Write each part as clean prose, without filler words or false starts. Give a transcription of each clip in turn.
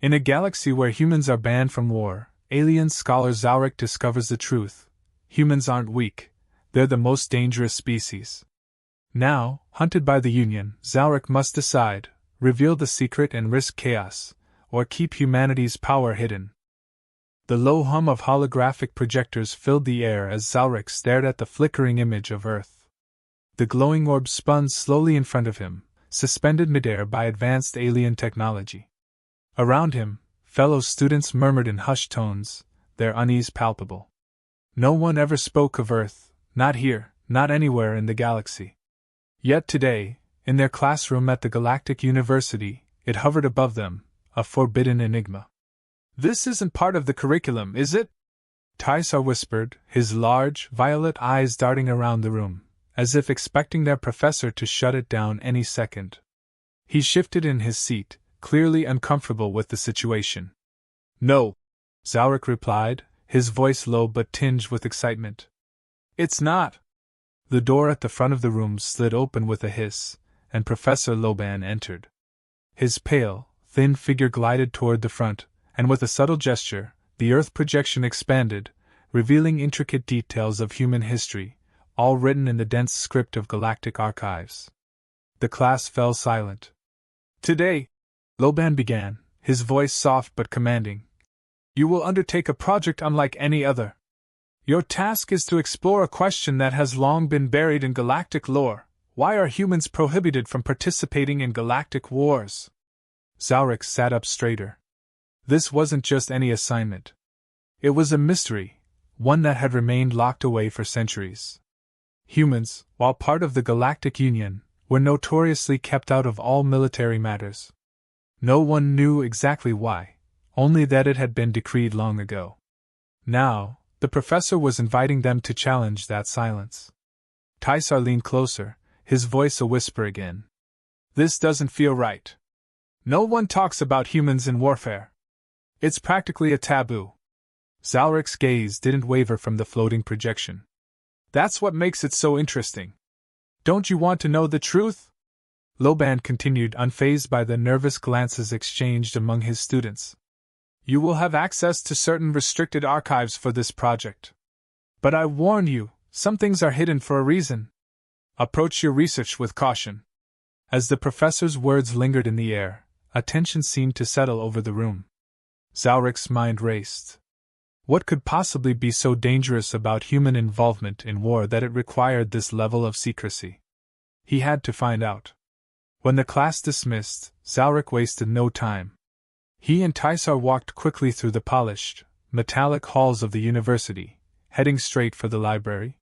In a galaxy where humans are banned from war, alien scholar Zalric discovers the truth. Humans aren't weak, they're the most dangerous species. Now, hunted by the Union, Zalric must decide, reveal the secret and risk chaos, or keep humanity's power hidden. The low hum of holographic projectors filled the air as Zalric stared at the flickering image of Earth. The glowing orb spun slowly in front of him, suspended midair by advanced alien technology. Around him, fellow students murmured in hushed tones, their unease palpable. No one ever spoke of Earth, not here, not anywhere in the galaxy. Yet today, in their classroom at the Galactic University, it hovered above them, a forbidden enigma. "This isn't part of the curriculum, is it?" Tysar whispered, his large, violet eyes darting around the room, as if expecting their professor to shut it down any second. He shifted in his seat, clearly uncomfortable with the situation. "No," Zalric replied, his voice low but tinged with excitement. "It's not." The door at the front of the room slid open with a hiss, and Professor Loban entered. His pale, thin figure glided toward the front, and with a subtle gesture, the Earth projection expanded, revealing intricate details of human history, all written in the dense script of galactic archives. The class fell silent. "Today," Loban began, his voice soft but commanding, "you will undertake a project unlike any other. Your task is to explore a question that has long been buried in galactic lore: why are humans prohibited from participating in galactic wars?" Zalric sat up straighter. This wasn't just any assignment. It was a mystery, one that had remained locked away for centuries. Humans, while part of the Galactic Union, were notoriously kept out of all military matters. No one knew exactly why, only that it had been decreed long ago. Now, the professor was inviting them to challenge that silence. Tysar leaned closer, his voice a whisper again. "This doesn't feel right. No one talks about humans in warfare. It's practically a taboo." Zalric's gaze didn't waver from the floating projection. "That's what makes it so interesting. Don't you want to know the truth?" Loban continued, unfazed by the nervous glances exchanged among his students. "You will have access to certain restricted archives for this project. But I warn you, some things are hidden for a reason. Approach your research with caution." As the professor's words lingered in the air, a tension seemed to settle over the room. Zalric's mind raced. What could possibly be so dangerous about human involvement in war that it required this level of secrecy? He had to find out. When the class dismissed, Zalric wasted no time. He and Tysar walked quickly through the polished, metallic halls of the university, heading straight for the library.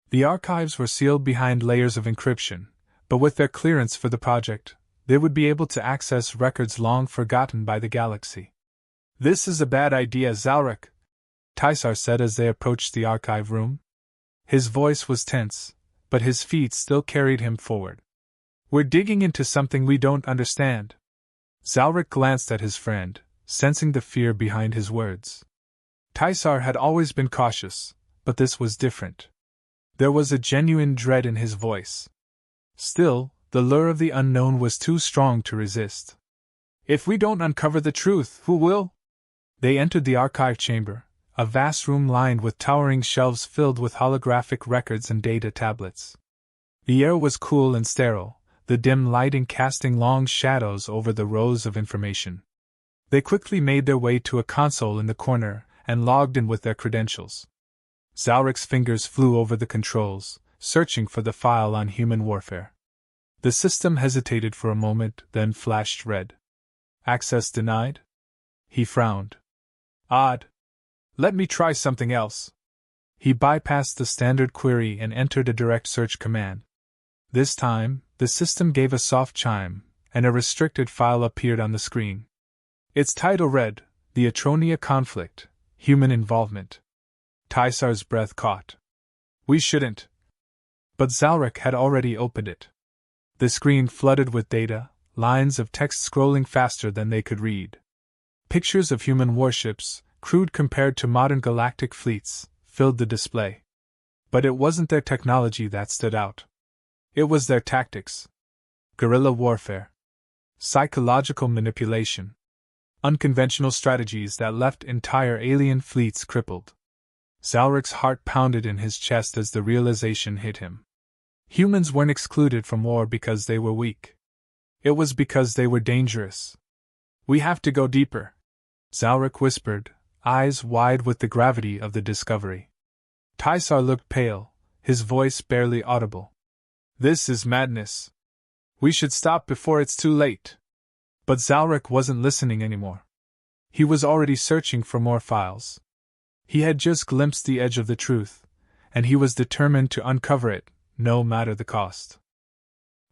The archives were sealed behind layers of encryption, but with their clearance for the project, they would be able to access records long forgotten by the galaxy. "This is a bad idea, Zalric," Tysar said as they approached the archive room. His voice was tense, but his feet still carried him forward. "We're digging into something we don't understand." Zalric glanced at his friend, sensing the fear behind his words. Tysar had always been cautious, but this was different. There was a genuine dread in his voice. Still, the lure of the unknown was too strong to resist. "If we don't uncover the truth, who will?" They entered the archive chamber, a vast room lined with towering shelves filled with holographic records and data tablets. The air was cool and sterile, the dim lighting casting long shadows over the rows of information. They quickly made their way to a console in the corner and logged in with their credentials. Zalric's fingers flew over the controls, searching for the file on human warfare. The system hesitated for a moment, then flashed red. "Access denied?" He frowned. "Odd. Let me try something else." He bypassed the standard query and entered a direct search command. This time, the system gave a soft chime, and a restricted file appeared on the screen. Its title read, "The Atronia Conflict, Human Involvement." Tysar's breath caught. "We shouldn't." But Zalric had already opened it. The screen flooded with data, lines of text scrolling faster than they could read. Pictures of human warships, crude compared to modern galactic fleets, filled the display. But it wasn't their technology that stood out. It was their tactics. Guerrilla warfare. Psychological manipulation. unconventional strategies that left entire alien fleets crippled. Zalric's heart pounded in his chest as the realization hit him. Humans weren't excluded from war because they were weak. It was because they were dangerous. "We have to go deeper," Zalric whispered, eyes wide with the gravity of the discovery. Tysar looked pale, his voice barely audible. "This is madness. We should stop before it's too late." But Zalric wasn't listening anymore. He was already searching for more files. He had just glimpsed the edge of the truth, and he was determined to uncover it, no matter the cost.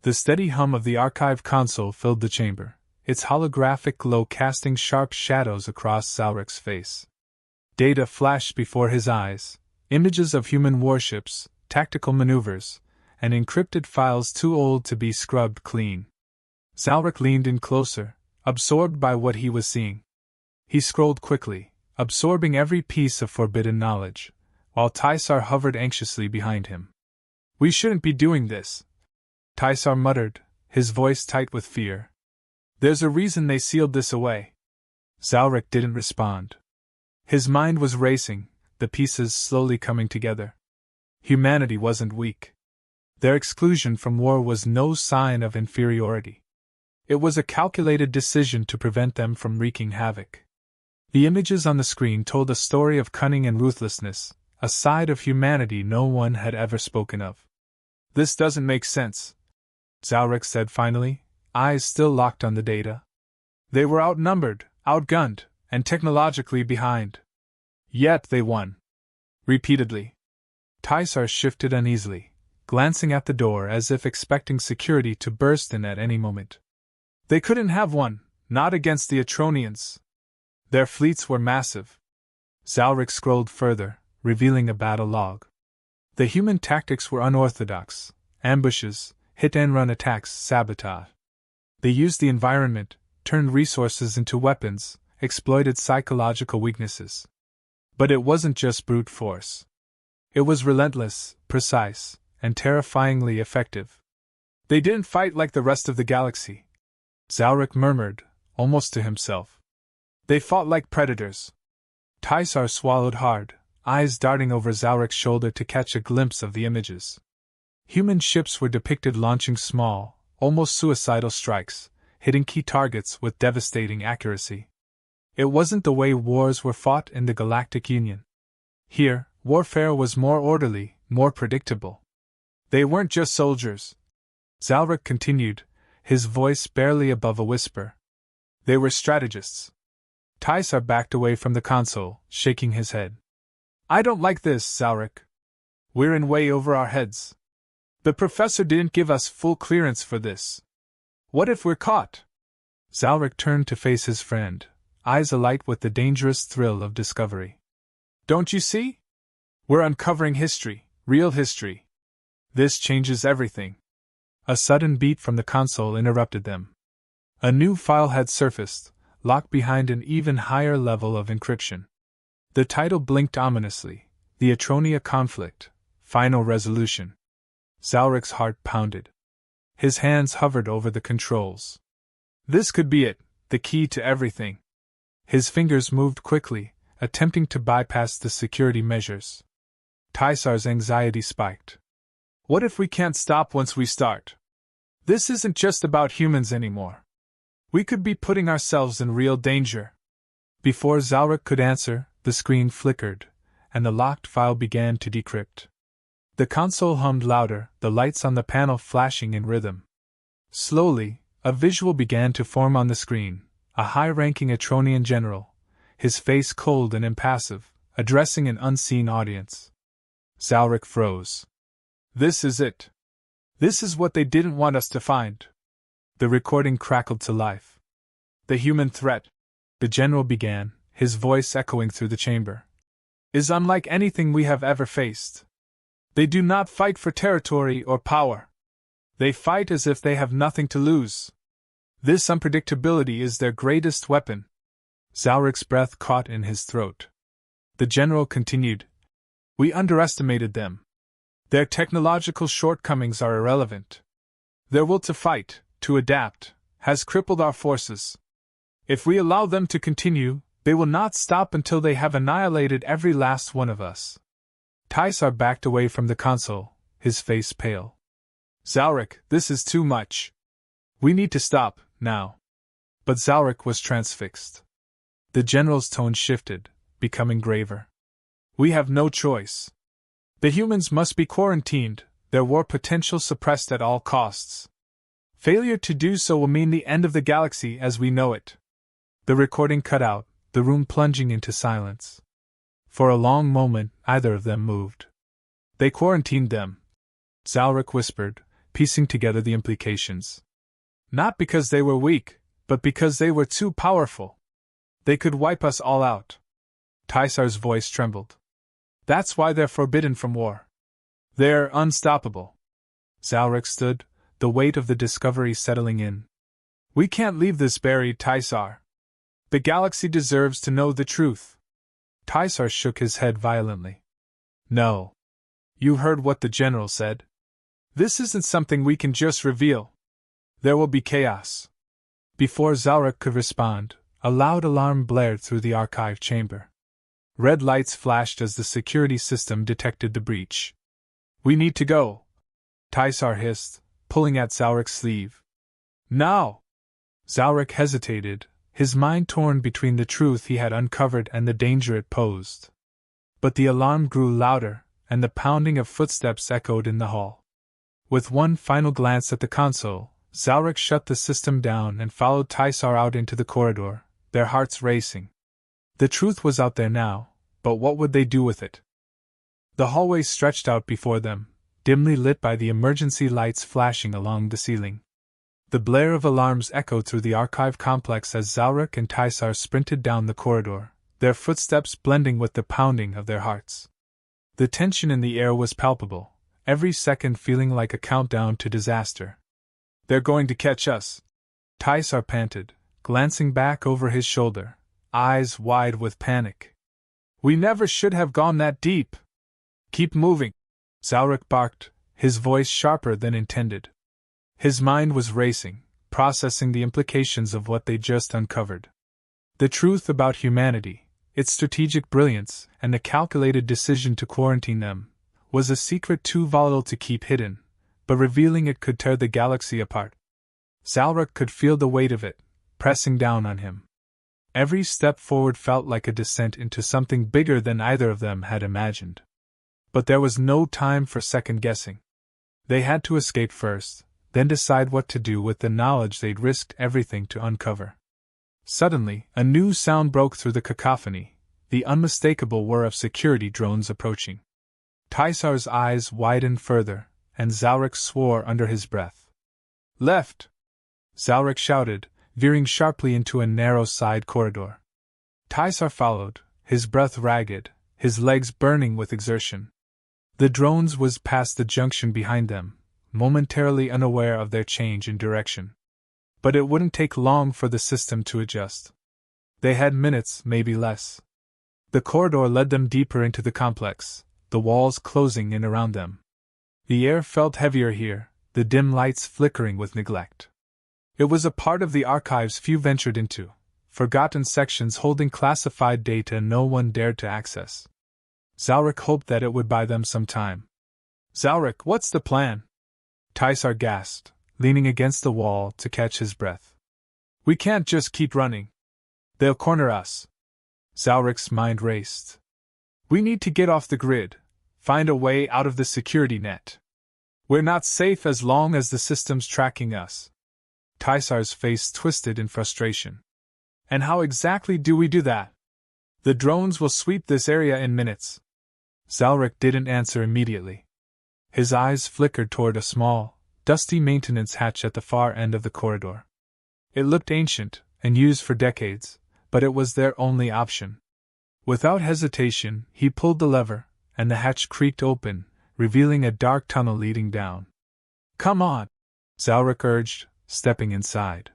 The steady hum of the archive console filled the chamber, its holographic glow casting sharp shadows across Zalric's face. Data flashed before his eyes, images of human warships, tactical maneuvers, and encrypted files too old to be scrubbed clean. Zalric leaned in closer, absorbed by what he was seeing. He scrolled quickly, absorbing every piece of forbidden knowledge, while Tysar hovered anxiously behind him. "We shouldn't be doing this," Tysar muttered, his voice tight with fear. "There's a reason they sealed this away." Zalric didn't respond. His mind was racing, the pieces slowly coming together. Humanity wasn't weak. Their exclusion from war was no sign of inferiority. It was a calculated decision to prevent them from wreaking havoc. The images on the screen told a story of cunning and ruthlessness, a side of humanity no one had ever spoken of. "This doesn't make sense," Zalric said finally, eyes still locked on the data. "They were outnumbered, outgunned, and technologically behind. Yet they won." Repeatedly. Tysar shifted uneasily, glancing at the door as if expecting security to burst in at any moment. "They couldn't have won, not against the Atronians. Their fleets were massive." Zalric scrolled further, revealing a battle log. The human tactics were unorthodox: ambushes, hit-and-run attacks, sabotage. They used the environment, turned resources into weapons, exploited psychological weaknesses. But it wasn't just brute force. It was relentless, precise, and terrifyingly effective. "They didn't fight like the rest of the galaxy," Zalric murmured, almost to himself. "They fought like predators." Tysar swallowed hard, eyes darting over Zalric's shoulder to catch a glimpse of the images. Human ships were depicted launching small, almost suicidal strikes, hitting key targets with devastating accuracy. It wasn't the way wars were fought in the Galactic Union. Here, warfare was more orderly, more predictable. "They weren't just soldiers," Zalric continued, his voice barely above a whisper. "They were strategists." Tysar backed away from the console, shaking his head. "I don't like this, Zalric. We're in way over our heads. The professor didn't give us full clearance for this. What if we're caught?" Zalric turned to face his friend, eyes alight with the dangerous thrill of discovery. "Don't you see? We're uncovering history, real history. This changes everything." A sudden beat from the console interrupted them. A new file had surfaced, locked behind an even higher level of encryption. The title blinked ominously: "The Atronia Conflict, Final Resolution." Zalric's heart pounded. His hands hovered over the controls. This could be it, the key to everything. His fingers moved quickly, attempting to bypass the security measures. Tysar's anxiety spiked. "What if we can't stop once we start? This isn't just about humans anymore. We could be putting ourselves in real danger." Before Zalric could answer, the screen flickered, and the locked file began to decrypt. The console hummed louder, the lights on the panel flashing in rhythm. Slowly, a visual began to form on the screen: a high-ranking Atronian general, his face cold and impassive, addressing an unseen audience. Zalric froze. "This is it. This is what they didn't want us to find." The recording crackled to life. "The human threat," the general began, his voice echoing through the chamber, "is unlike anything we have ever faced. They do not fight for territory or power. They fight as if they have nothing to lose. This unpredictability is their greatest weapon." Zalric's breath caught in his throat. The general continued, "We underestimated them. Their technological shortcomings are irrelevant. Their will to fight, to adapt, has crippled our forces. If we allow them to continue, they will not stop until they have annihilated every last one of us. Tysar backed away from the console, his face pale. Zalric, this is too much. We need to stop, now. But Zalric was transfixed. The general's tone shifted, becoming graver. We have no choice. The humans must be quarantined, their war potential suppressed at all costs. Failure to do so will mean the end of the galaxy as we know it. The recording cut out, the room plunging into silence. For a long moment, neither of them moved. They quarantined them, Zalric whispered, piecing together the implications. Not because they were weak, but because they were too powerful. They could wipe us all out. Tysar's voice trembled. That's why they're forbidden from war. They're unstoppable. Zalric stood, the weight of the discovery settling in. We can't leave this buried, Tysar. The galaxy deserves to know the truth. Tysar shook his head violently. No. You heard what the general said. This isn't something we can just reveal. There will be chaos. Before Zalric could respond, a loud alarm blared through the archive chamber. Red lights flashed as the security system detected the breach. We need to go, Tysar hissed, pulling at Zalric's sleeve. Now! Zalric hesitated, his mind torn between the truth he had uncovered and the danger it posed. But the alarm grew louder, and the pounding of footsteps echoed in the hall. With one final glance at the console, Zalric shut the system down and followed Tysar out into the corridor, their hearts racing. The truth was out there now, but what would they do with it? The hallway stretched out before them, dimly lit by the emergency lights flashing along the ceiling. The blare of alarms echoed through the archive complex as Zalric and Tysar sprinted down the corridor, their footsteps blending with the pounding of their hearts. The tension in the air was palpable, every second feeling like a countdown to disaster. They're going to catch us, Tysar panted, glancing back over his shoulder, eyes wide with panic. We never should have gone that deep. Keep moving, Zalric barked, his voice sharper than intended. His mind was racing, processing the implications of what they just uncovered. The truth about humanity, its strategic brilliance, and the calculated decision to quarantine them, was a secret too volatile to keep hidden, but revealing it could tear the galaxy apart. Zalric could feel the weight of it, pressing down on him. Every step forward felt like a descent into something bigger than either of them had imagined. But there was no time for second-guessing. They had to escape first, then decide what to do with the knowledge they'd risked everything to uncover. Suddenly, a new sound broke through the cacophony, the unmistakable whir of security drones approaching. Tysar's eyes widened further, and Zalric swore under his breath. Left! Zalric shouted, veering sharply into a narrow side corridor. Tysar followed, his breath ragged, his legs burning with exertion. The drones whizzed past the junction behind them, momentarily unaware of their change in direction. But it wouldn't take long for the system to adjust. They had minutes, maybe less. The corridor led them deeper into the complex, the walls closing in around them. The air felt heavier here, the dim lights flickering with neglect. It was a part of the archives few ventured into, forgotten sections holding classified data no one dared to access. Zalric hoped that it would buy them some time. Zalric, what's the plan? Tysar gasped, leaning against the wall to catch his breath. We can't just keep running. They'll corner us. Zalric's mind raced. We need to get off the grid, find a way out of the security net. We're not safe as long as the system's tracking us. Tysar's face twisted in frustration. And how exactly do we do that? The drones will sweep this area in minutes. Zalric didn't answer immediately. His eyes flickered toward a small, dusty maintenance hatch at the far end of the corridor. It looked ancient, and used for decades, but it was their only option. Without hesitation, he pulled the lever, and the hatch creaked open, revealing a dark tunnel leading down. Come on, Zalric urged, stepping inside.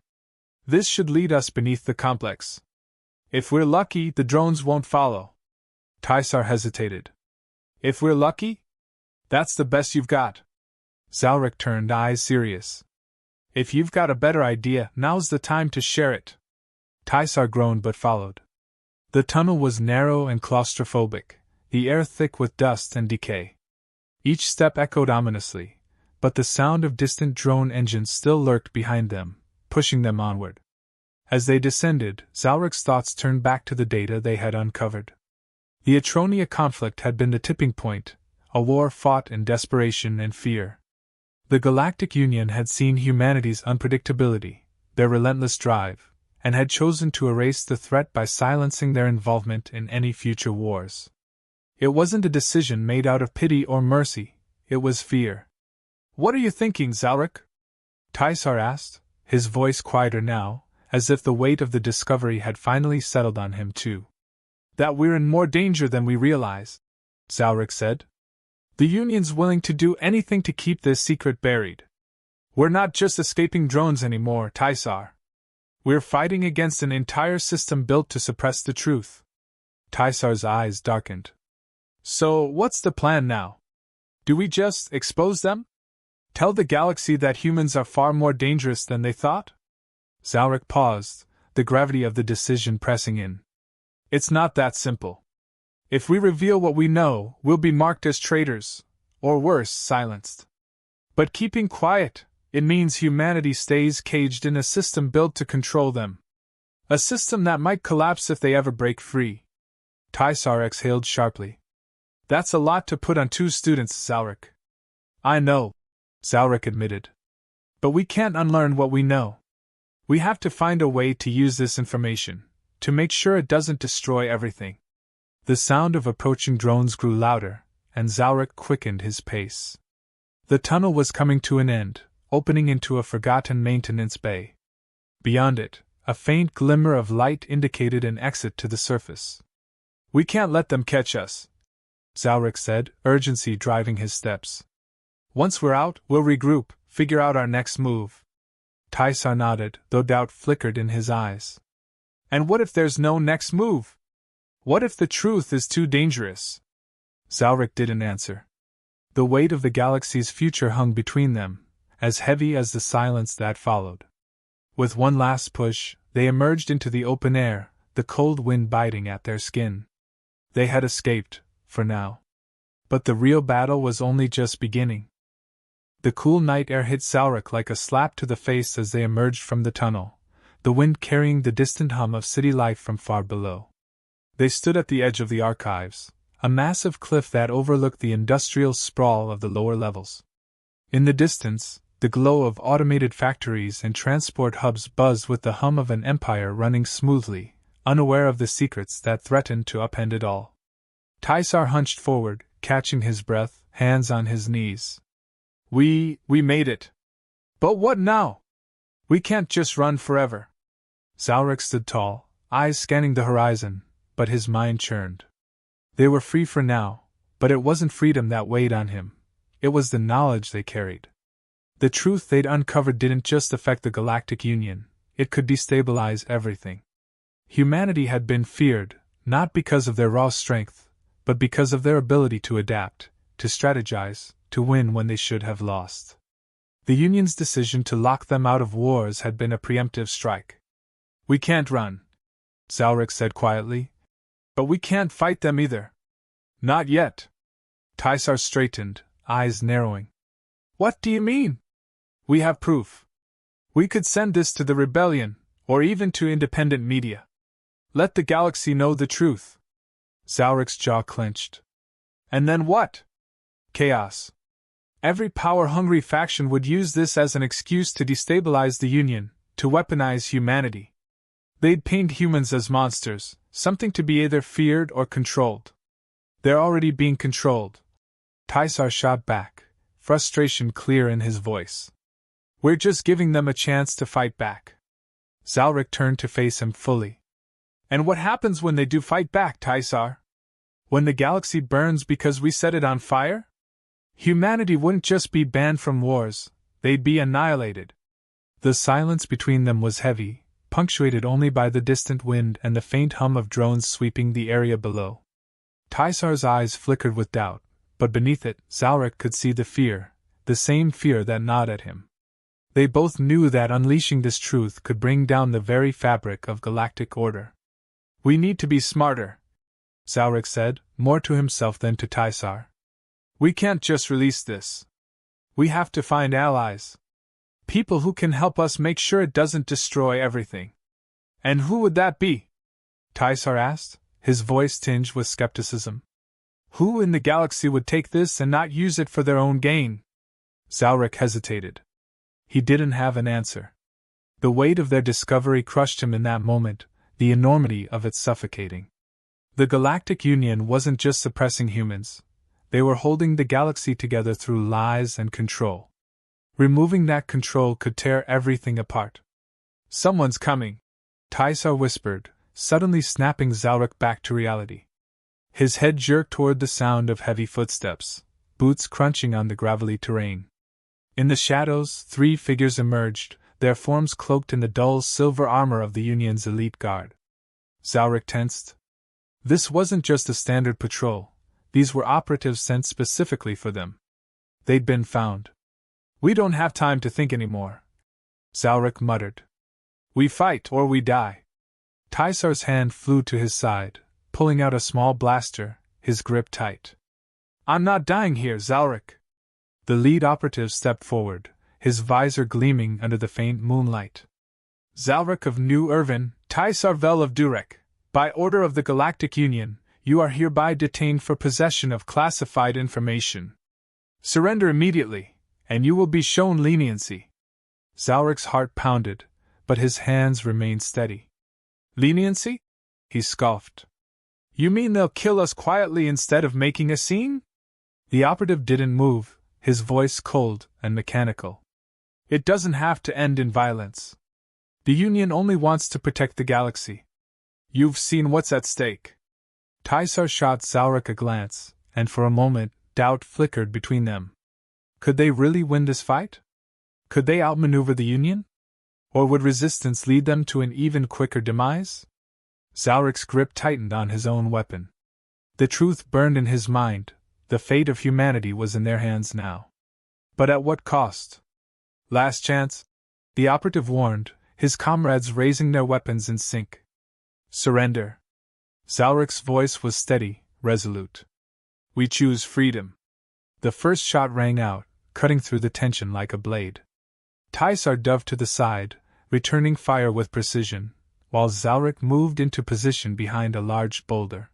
This should lead us beneath the complex. If we're lucky, the drones won't follow. Tysar hesitated. If we're lucky? That's the best you've got. Zalric turned eyes serious. If you've got a better idea, now's the time to share it. Tysar groaned but followed. The tunnel was narrow and claustrophobic, the air thick with dust and decay. Each step echoed ominously, but the sound of distant drone engines still lurked behind them, pushing them onward. As they descended, Zalric's thoughts turned back to the data they had uncovered. The Atronia conflict had been the tipping point, a war fought in desperation and fear. The Galactic Union had seen humanity's unpredictability, their relentless drive, and had chosen to erase the threat by silencing their involvement in any future wars. It wasn't a decision made out of pity or mercy, it was fear. "What are you thinking, Zalric?" Tysar asked, his voice quieter now, as if the weight of the discovery had finally settled on him too. "That we're in more danger than we realize," Zalric said. "The Union's willing to do anything to keep this secret buried. We're not just escaping drones anymore, Tysar. We're fighting against an entire system built to suppress the truth." Tysar's eyes darkened. "So, what's the plan now? Do we just expose them? Tell the galaxy that humans are far more dangerous than they thought?" Zalric paused, the gravity of the decision pressing in. "It's not that simple. If we reveal what we know, we'll be marked as traitors, or worse, silenced. But keeping quiet, it means humanity stays caged in a system built to control them. A system that might collapse if they ever break free." Tysar exhaled sharply. "That's a lot to put on two students, Zalric." "I know," Zalric admitted. "But we can't unlearn what we know. We have to find a way to use this information, to make sure it doesn't destroy everything." The sound of approaching drones grew louder, and Zalric quickened his pace. The tunnel was coming to an end, opening into a forgotten maintenance bay. Beyond it, a faint glimmer of light indicated an exit to the surface. "We can't let them catch us," Zalric said, urgency driving his steps. "Once we're out, we'll regroup, figure out our next move." Tysar nodded, though doubt flickered in his eyes. "And what if there's no next move? What if the truth is too dangerous?" Zalric didn't answer. The weight of the galaxy's future hung between them, as heavy as the silence that followed. With one last push, they emerged into the open air, the cold wind biting at their skin. They had escaped, for now. But the real battle was only just beginning. The cool night air hit Zalric like a slap to the face as they emerged from the tunnel, the wind carrying the distant hum of city life from far below. They stood at the edge of the archives, a massive cliff that overlooked the industrial sprawl of the lower levels. In the distance, the glow of automated factories and transport hubs buzzed with the hum of an empire running smoothly, unaware of the secrets that threatened to upend it all. Tysar hunched forward, catching his breath, hands on his knees. We made it. But what now? We can't just run forever." Zalric stood tall, eyes scanning the horizon, but his mind churned. They were free for now, but it wasn't freedom that weighed on him. It was the knowledge they carried. The truth they'd uncovered didn't just affect the Galactic Union, it could destabilize everything. Humanity had been feared, not because of their raw strength, but because of their ability to adapt, to strategize, to win when they should have lost. The Union's decision to lock them out of wars had been a preemptive strike. "We can't run," Zalric said quietly. "But we can't fight them either." "Not yet." Tysar straightened, eyes narrowing. "What do you mean?" "We have proof. We could send this to the rebellion, or even to independent media. Let the galaxy know the truth." Zalric's jaw clenched. "And then what?" "Chaos. Every power-hungry faction would use this as an excuse to destabilize the Union, to weaponize humanity. They'd paint humans as monsters, something to be either feared or controlled. They're already being controlled." Tysar shot back, frustration clear in his voice. "We're just giving them a chance to fight back." Zalric turned to face him fully. "And what happens when they do fight back, Tysar? When the galaxy burns because we set it on fire? Humanity wouldn't just be banned from wars, they'd be annihilated." The silence between them was heavy, punctuated only by the distant wind and the faint hum of drones sweeping the area below. Tysar's eyes flickered with doubt, but beneath it, Zalric could see the fear, the same fear that gnawed at him. They both knew that unleashing this truth could bring down the very fabric of galactic order. "We need to be smarter," Zalrik said, more to himself than to Tysar. "We can't just release this. We have to find allies. People who can help us make sure it doesn't destroy everything." "And who would that be?" Tysar asked, his voice tinged with skepticism. "Who in the galaxy would take this and not use it for their own gain?" Zalrik hesitated. He didn't have an answer. The weight of their discovery crushed him in that moment, the enormity of it suffocating. The Galactic Union wasn't just suppressing humans, they were holding the galaxy together through lies and control. Removing that control could tear everything apart. "Someone's coming," Tysar whispered, suddenly snapping Zalrik back to reality. His head jerked toward the sound of heavy footsteps, boots crunching on the gravelly terrain. In the shadows, 3 figures emerged, their forms cloaked in the dull silver armor of the Union's elite guard. Zalrik tensed. This wasn't just a standard patrol, these were operatives sent specifically for them. They'd been found. "We don't have time to think anymore," Zalrik muttered. "We fight or we die." Tysar's hand flew to his side, pulling out a small blaster, his grip tight. "I'm not dying here, Zalrik." The lead operative stepped forward, his visor gleaming under the faint moonlight. "Zalrik of New Irvin, Tysar Vel of Durek, by order of the Galactic Union, you are hereby detained for possession of classified information. Surrender immediately, and you will be shown leniency." Zalrik's heart pounded, but his hands remained steady. "Leniency?" he scoffed. "You mean they'll kill us quietly instead of making a scene?" The operative didn't move, his voice cold and mechanical. "It doesn't have to end in violence. The Union only wants to protect the galaxy. You've seen what's at stake." Tysar shot Zalrik a glance, and for a moment, doubt flickered between them. Could they really win this fight? Could they outmaneuver the Union? Or would resistance lead them to an even quicker demise? Zalrik's grip tightened on his own weapon. The truth burned in his mind. The fate of humanity was in their hands now. But at what cost? "Last chance," the operative warned, his comrades raising their weapons in sync. "Surrender." Zalrik's voice was steady, resolute. "We choose freedom." The first shot rang out, cutting through the tension like a blade. Tysar dove to the side, returning fire with precision, while Zalrik moved into position behind a large boulder.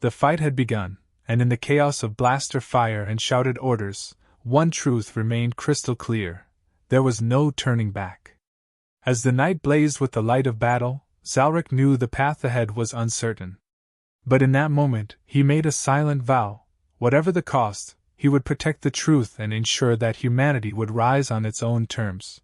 The fight had begun, and in the chaos of blaster fire and shouted orders, one truth remained crystal clear: there was no turning back. As the night blazed with the light of battle, Zalrik knew the path ahead was uncertain. But in that moment, he made a silent vow: whatever the cost, he would protect the truth and ensure that humanity would rise on its own terms.